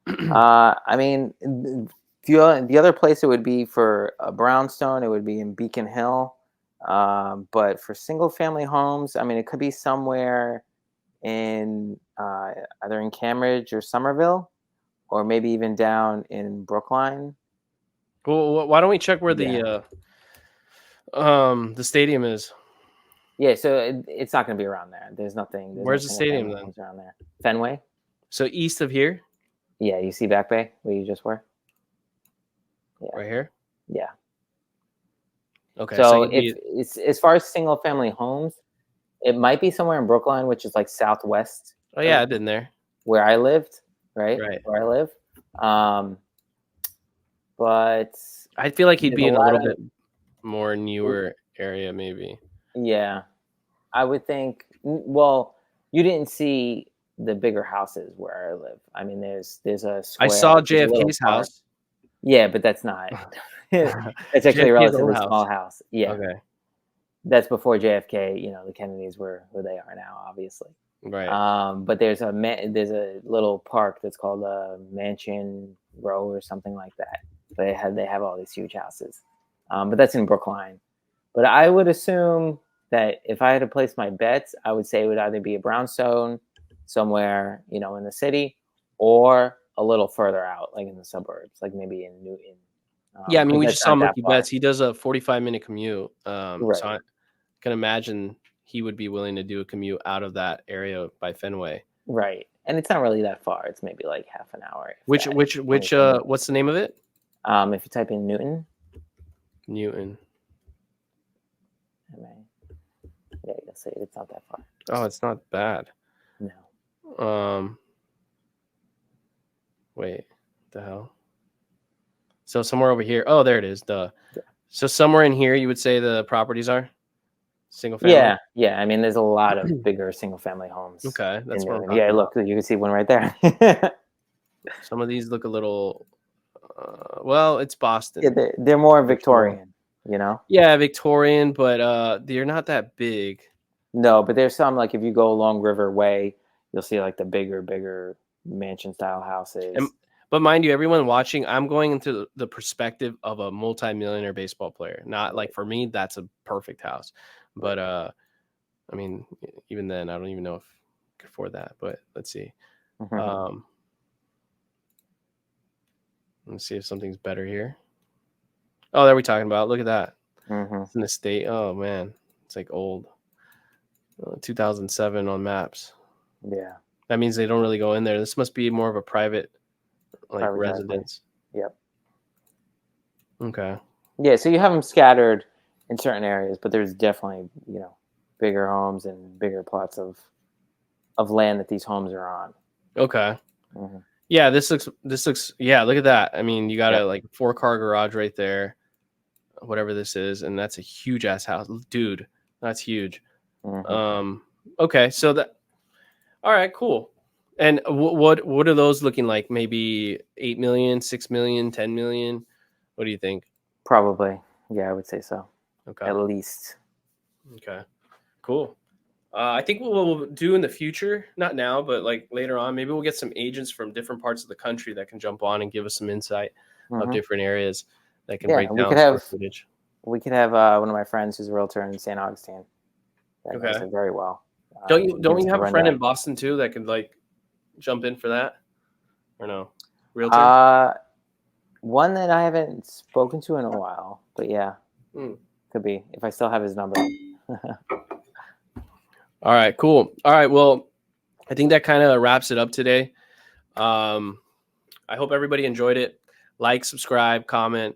I mean, the other place it would be for a brownstone, it would be in Beacon Hill. But for single family homes, I mean, it could be somewhere in either in Cambridge or Somerville, or maybe even down in Brookline. Well, why don't we check where the stadium is? Yeah, so it's not going to be around there. There's nothing. Where's the stadium then? Around there, Fenway. So east of here. Yeah, you see Back Bay where you just were. Yeah. Right here. Yeah. Okay. So if it's as far as single family homes, it might be somewhere in Brookline, which is like southwest. Oh yeah, I've been there. Where I lived, right? Right. Where I live. But I feel like he'd be in a little bit more newer area, maybe. Yeah, I would think. Well, you didn't see the bigger houses where I live. I mean, there's a square. I saw JFK's house. Yeah, but that's not. It's actually a relatively small house. Yeah. Okay. That's before JFK. The Kennedys were who they are now, obviously. Right. But there's a little park that's called Mansion Row or something like that. They have all these huge houses. But that's in Brookline. But I would assume that if I had to place my bets, I would say it would either be a brownstone somewhere, in the city, or a little further out, like in the suburbs, like maybe in Newton. Yeah, I mean, we just saw Mookie Betts. He does a 45-minute commute. Right. So I can imagine he would be willing to do a commute out of that area by Fenway. Right. And it's not really that far. It's maybe like half an hour. What's the name of it? If you type in Newton. Yeah, you'll see it's not that far. Oh, it's not bad. No. Wait, the hell? So somewhere over here. Oh, there it is. So somewhere in here, you would say the properties are single family. Yeah. I mean, there's a lot of bigger single family homes. Okay, that's what. Yeah, look, you can see one right there. Some of these look a little. Well, it's Boston. Yeah, they're more Victorian. Yeah, Victorian, but they're not that big. No, but there's some, like if you go along River Way, you'll see like the bigger mansion style houses. But mind you, everyone watching, I'm going into the perspective of a multi-millionaire baseball player. Not like for me, that's a perfect house. But I mean, even then, I don't even know if I could afford that. But let's see. Mm-hmm. Let's see if something's better here. Oh, there we're talking about. Look at that. Mm-hmm. It's an estate. Oh man, it's like old. 2007 on maps. Yeah. That means they don't really go in there. This must be more of a private like private residence. Yep. Okay. Yeah, so you have them scattered in certain areas, but there's definitely, bigger homes and bigger plots of land that these homes are on. Okay. Mm-hmm. Yeah, this looks. Yeah, look at that. I mean, you got a like 4-car garage right there, whatever this is, and that's a huge ass house, dude. That's huge. Mm-hmm. Okay, so that. All right, cool. And what are those looking like? Maybe 8 million, 6 million, 10 million. What do you think? Probably. Yeah, I would say so. Okay. At least. Okay. Cool. I think what we'll do in the future, not now, but like later on, maybe we'll get some agents from different parts of the country that can jump on and give us some insight of different areas that can break down square footage. We could have one of my friends who's a realtor in St. Augustine. That knows it very well. Don't you have a friend in Boston too that could like jump in for that? Or no? Realtor? One that I haven't spoken to in a while, but yeah. Could be if I still have his number. All right, cool. All right, well, I think that kind of wraps it up today. I hope everybody enjoyed it. Like, subscribe, comment,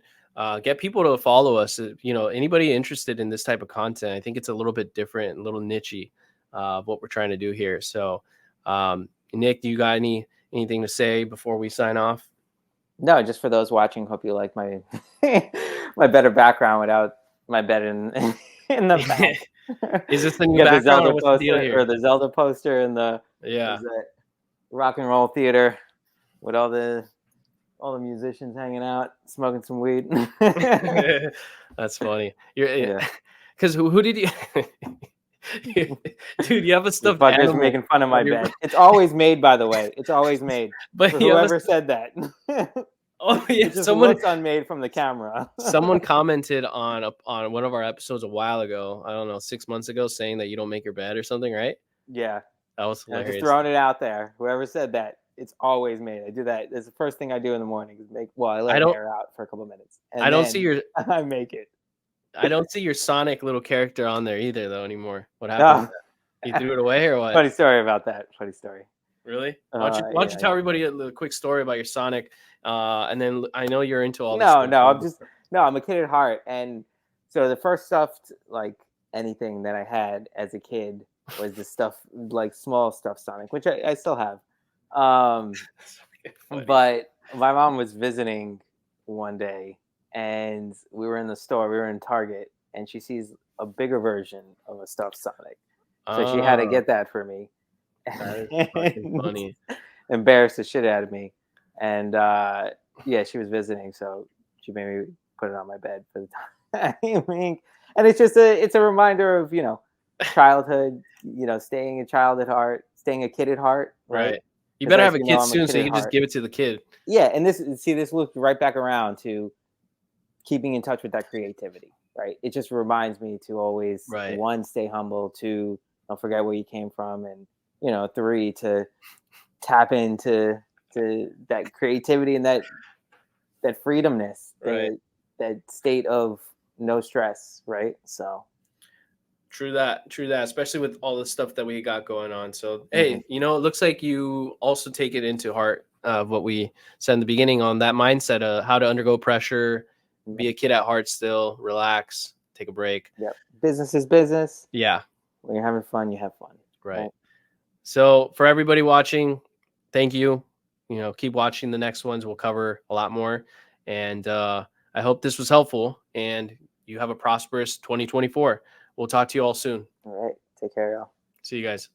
get people to follow us. Anybody interested in this type of content, I think it's a little bit different, a little nichey of what we're trying to do here. So, Nick, do you got anything to say before we sign off? No, just for those watching, hope you like my my better background without my bed in the back. Is this the new background or what's the deal here? Or the Zelda poster in the rock and roll theater with all the musicians hanging out, smoking some weed. That's funny. Because who did you? Dude, you have a stuffed animal. Making fun of my bed. It's always made, by the way. It's always made. But whoever said that. Oh yeah, it just looks unmade from the camera. Someone commented on one of our episodes a while ago. I don't know, 6 months ago, saying that you don't make your bed or something, right? Yeah, that was hilarious. Just throwing it out there. Whoever said that, it's always made. I do that. It's the first thing I do in the morning. Is I let it air out for a couple of minutes. And I don't see your. I make it. I don't see your Sonic little character on there either, though, anymore. What happened? No. You threw it away or what? Funny story about that. Funny story. Really? Why don't you tell everybody a quick story about your Sonic? And then I know you're into all this. I'm a kid at heart. And so the first stuffed, like anything that I had as a kid was the stuff, like small stuffed Sonic, which I still have. But my mom was visiting one day and we were in the store, we were in Target, and she sees a bigger version of a stuffed Sonic. So she had to get that for me. That is fucking funny. Embarrassed the shit out of me. And she was visiting, so she made me put it on my bed for the time. And it's just it's a reminder of, childhood, staying a child at heart, staying a kid at heart. Right. You better have a kid soon so you can just give it to the kid. Yeah, and this looped right back around to keeping in touch with that creativity, right? It just reminds me to always, one, stay humble, two, don't forget where you came from, and, three, to tap into that creativity and that freedomness, that state of no stress, right? So true that, especially with all the stuff that we got going on. So hey, it looks like you also take it into heart of what we said in the beginning on that mindset of how to undergo pressure, be a kid at heart still, relax, take a break. Yep. Business is business. Yeah. When you're having fun, you have fun. Right. So for everybody watching, thank you. Keep watching the next ones. We'll cover a lot more. And I hope this was helpful and you have a prosperous 2024. We'll talk to you all soon. All right. Take care, y'all. See you guys.